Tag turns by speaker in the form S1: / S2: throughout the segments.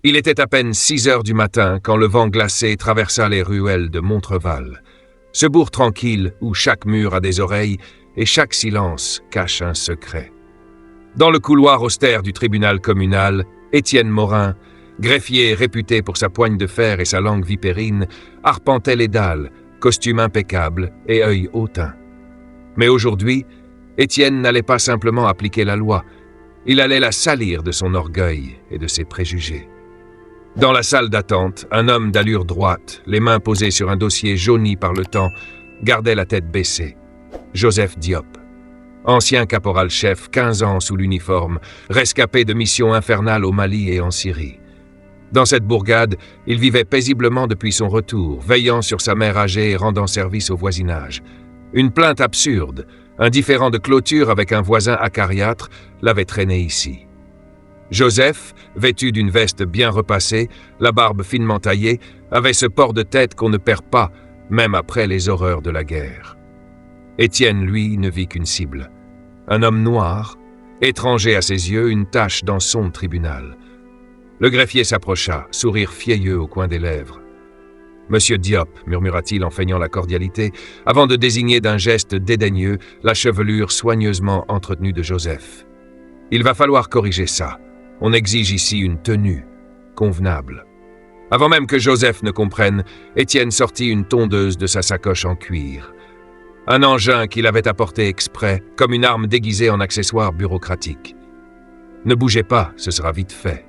S1: Il était à peine 6 heures du matin quand le vent glacé traversa les ruelles de Montreval, ce bourg tranquille où chaque mur a des oreilles et chaque silence cache un secret. Dans le couloir austère du tribunal communal, Étienne Morin, greffier réputé pour sa poigne de fer et sa langue vipérine, arpentait les dalles, costume impeccable et œil hautain. Mais aujourd'hui, Étienne n'allait pas simplement appliquer la loi, il allait la salir de son orgueil et de ses préjugés. Dans la salle d'attente, un homme d'allure droite, les mains posées sur un dossier jauni par le temps, gardait la tête baissée. Joseph Diop. Ancien caporal-chef, 15 ans sous l'uniforme, rescapé de missions infernales au Mali et en Syrie. Dans cette bourgade, il vivait paisiblement depuis son retour, veillant sur sa mère âgée et rendant service au voisinage. Une plainte absurde, un différend de clôture avec un voisin acariâtre, l'avait traîné ici. Joseph, vêtu d'une veste bien repassée, la barbe finement taillée, avait ce port de tête qu'on ne perd pas, même après les horreurs de la guerre. Étienne, lui, ne vit qu'une cible. Un homme noir, étranger à ses yeux, une tache dans son tribunal. Le greffier s'approcha, sourire fielleux au coin des lèvres. « Monsieur Diop », murmura-t-il en feignant la cordialité, avant de désigner d'un geste dédaigneux la chevelure soigneusement entretenue de Joseph. « Il va falloir corriger ça. On exige ici une tenue convenable. » Avant même que Joseph ne comprenne, Étienne sortit une tondeuse de sa sacoche en cuir. Un engin qu'il avait apporté exprès, comme une arme déguisée en accessoire bureaucratique. « Ne bougez pas, ce sera vite fait. »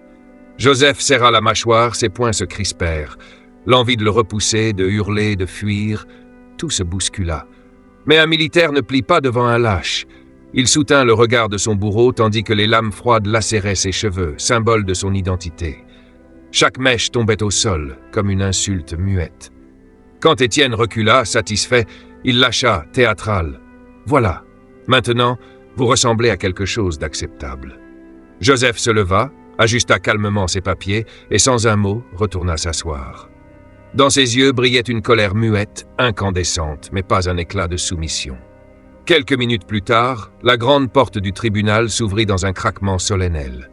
S1: Joseph serra la mâchoire, ses poings se crispèrent. L'envie de le repousser, de hurler, de fuir, tout se bouscula. Mais un militaire ne plie pas devant un lâche. Il soutint le regard de son bourreau tandis que les lames froides lacéraient ses cheveux, symbole de son identité. Chaque mèche tombait au sol, comme une insulte muette. Quand Étienne recula, satisfait, il lâcha, théâtral. « Voilà, maintenant, vous ressemblez à quelque chose d'acceptable. » Joseph se leva, ajusta calmement ses papiers et sans un mot retourna s'asseoir. Dans ses yeux brillait une colère muette, incandescente, mais pas un éclat de soumission. Quelques minutes plus tard, la grande porte du tribunal s'ouvrit dans un craquement solennel.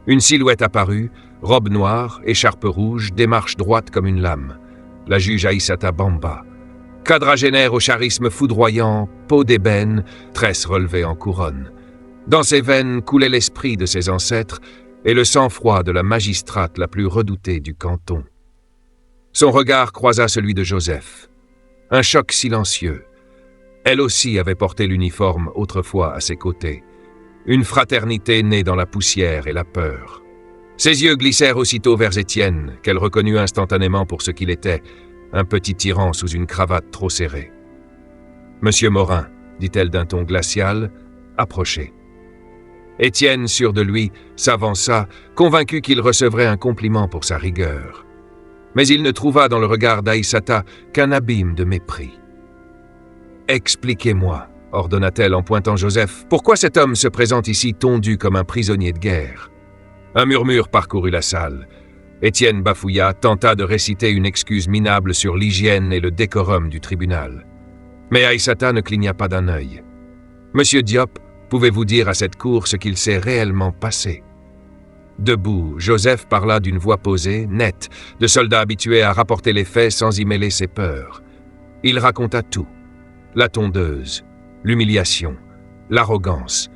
S1: Une silhouette apparut, robe noire, écharpe rouge, démarche droite comme une lame. La juge Aïssata Bamba. Quadragénaire au charisme foudroyant, peau d'ébène, tresse relevée en couronne. Dans ses veines coulait l'esprit de ses ancêtres et le sang-froid de la magistrate la plus redoutée du canton. Son regard croisa celui de Joseph. Un choc silencieux. Elle aussi avait porté l'uniforme autrefois à ses côtés. Une fraternité née dans la poussière et la peur. Ses yeux glissèrent aussitôt vers Étienne, qu'elle reconnut instantanément pour ce qu'il était, un petit tyran sous une cravate trop serrée. « Monsieur Morin », dit-elle d'un ton glacial, « approchez. » Étienne, sûr de lui, s'avança, convaincu qu'il recevrait un compliment pour sa rigueur. Mais il ne trouva dans le regard d'Aïssata qu'un abîme de mépris. « Expliquez-moi, » ordonna-t-elle en pointant Joseph, « pourquoi cet homme se présente ici tondu comme un prisonnier de guerre ?» Un murmure parcourut la salle. Étienne bafouilla, tenta de réciter une excuse minable sur l'hygiène et le décorum du tribunal. Mais Aïssata ne cligna pas d'un œil. « Monsieur Diop, pouvez-vous dire à cette cour ce qu'il s'est réellement passé ?» Debout, Joseph parla d'une voix posée, nette, de soldat habitué à rapporter les faits sans y mêler ses peurs. Il raconta tout. La tondeuse, l'humiliation, l'arrogance.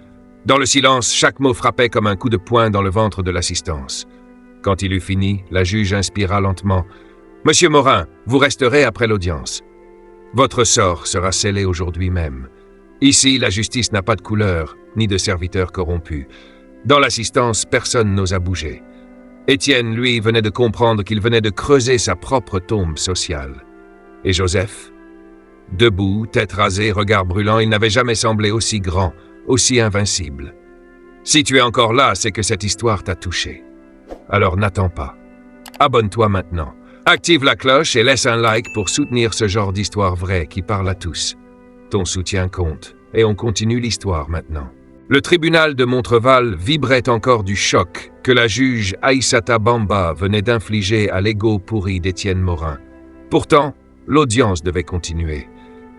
S1: Dans le silence, chaque mot frappait comme un coup de poing dans le ventre de l'assistance. Quand il eut fini, la juge inspira lentement. « Monsieur Morin, vous resterez après l'audience. Votre sort sera scellé aujourd'hui même. Ici, la justice n'a pas de couleur, ni de serviteurs corrompus. Dans l'assistance, personne n'osa bouger. Étienne, lui, venait de comprendre qu'il venait de creuser sa propre tombe sociale. Et Joseph ? Debout, tête rasée, regard brûlant, il n'avait jamais semblé aussi grand, aussi invincible. Si tu es encore là, c'est que cette histoire t'a touché. Alors n'attends pas. Abonne-toi maintenant. Active la cloche et laisse un like pour soutenir ce genre d'histoire vraie qui parle à tous. Ton soutien compte, et on continue l'histoire maintenant. Le tribunal de Montreval vibrait encore du choc que la juge Aïssata Bamba venait d'infliger à l'ego pourri d'Étienne Morin. Pourtant, l'audience devait continuer.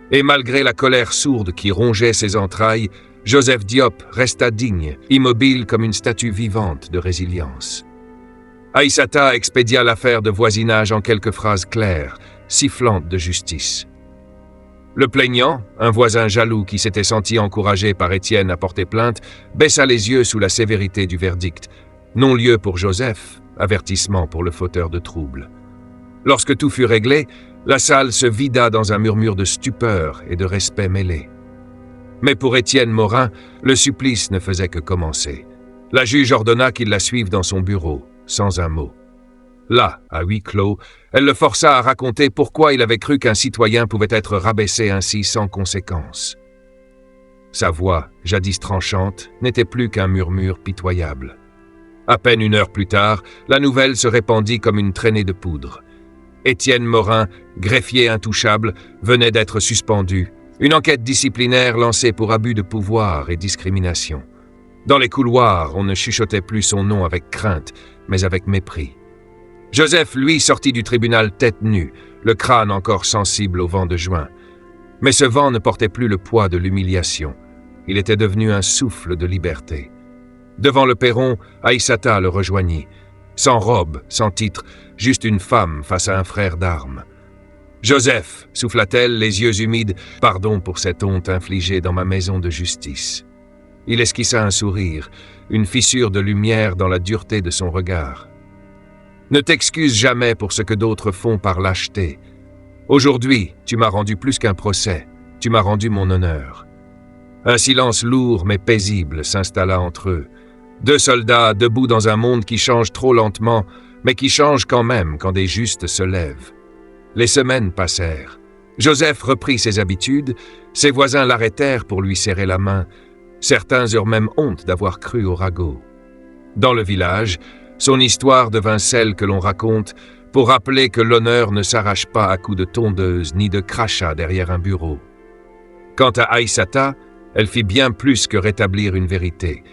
S1: Et malgré la colère sourde qui rongeait ses entrailles, Joseph Diop resta digne, immobile comme une statue vivante de résilience. Aïssata expédia l'affaire de voisinage en quelques phrases claires, sifflantes de justice. Le plaignant, un voisin jaloux qui s'était senti encouragé par Étienne à porter plainte, baissa les yeux sous la sévérité du verdict. Non-lieu pour Joseph, avertissement pour le fauteur de troubles. Lorsque tout fut réglé, la salle se vida dans un murmure de stupeur et de respect mêlé. Mais pour Étienne Morin, le supplice ne faisait que commencer. La juge ordonna qu'il la suive dans son bureau, sans un mot. Là, à huis clos, elle le força à raconter pourquoi il avait cru qu'un citoyen pouvait être rabaissé ainsi sans conséquence. Sa voix, jadis tranchante, n'était plus qu'un murmure pitoyable. À peine 1 heure plus tard, la nouvelle se répandit comme une traînée de poudre. Étienne Morin, greffier intouchable, venait d'être suspendu. Une enquête disciplinaire lancée pour abus de pouvoir et discrimination. Dans les couloirs, on ne chuchotait plus son nom avec crainte, mais avec mépris. Joseph, lui, sortit du tribunal tête nue, le crâne encore sensible au vent de juin. Mais ce vent ne portait plus le poids de l'humiliation. Il était devenu un souffle de liberté. Devant le perron, Aïssata le rejoignit. Sans robe, sans titre, juste une femme face à un frère d'armes. « Joseph » souffla-t-elle, les yeux humides, « pardon pour cette honte infligée dans ma maison de justice. » Il esquissa un sourire, une fissure de lumière dans la dureté de son regard. Ne t'excuse jamais pour ce que d'autres font par lâcheté. Aujourd'hui, tu m'as rendu plus qu'un procès, tu m'as rendu mon honneur. Un silence lourd mais paisible s'installa entre eux. 2 soldats debout dans un monde qui change trop lentement, mais qui change quand même quand des justes se lèvent. Les semaines passèrent. Joseph reprit ses habitudes, ses voisins l'arrêtèrent pour lui serrer la main. Certains eurent même honte d'avoir cru au ragot. Dans le village, son histoire devint celle que l'on raconte pour rappeler que l'honneur ne s'arrache pas à coups de tondeuse ni de crachats derrière un bureau. Quant à Aïssata, elle fit bien plus que rétablir une vérité.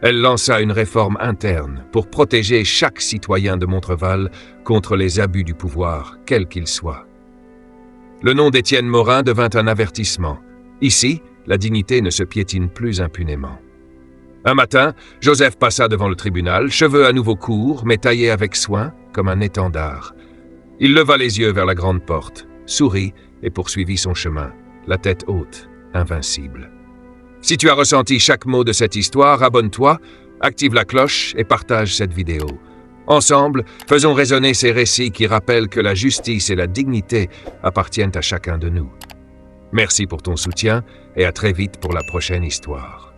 S1: Elle lança une réforme interne pour protéger chaque citoyen de Montreval contre les abus du pouvoir, quels qu'ils soient. Le nom d'Étienne Morin devint un avertissement. Ici, la dignité ne se piétine plus impunément. Un matin, Joseph passa devant le tribunal, cheveux à nouveau courts, mais taillés avec soin, comme un étendard. Il leva les yeux vers la grande porte, sourit et poursuivit son chemin, la tête haute, invincible. Si tu as ressenti chaque mot de cette histoire, abonne-toi, active la cloche et partage cette vidéo. Ensemble, faisons résonner ces récits qui rappellent que la justice et la dignité appartiennent à chacun de nous. Merci pour ton soutien et à très vite pour la prochaine histoire.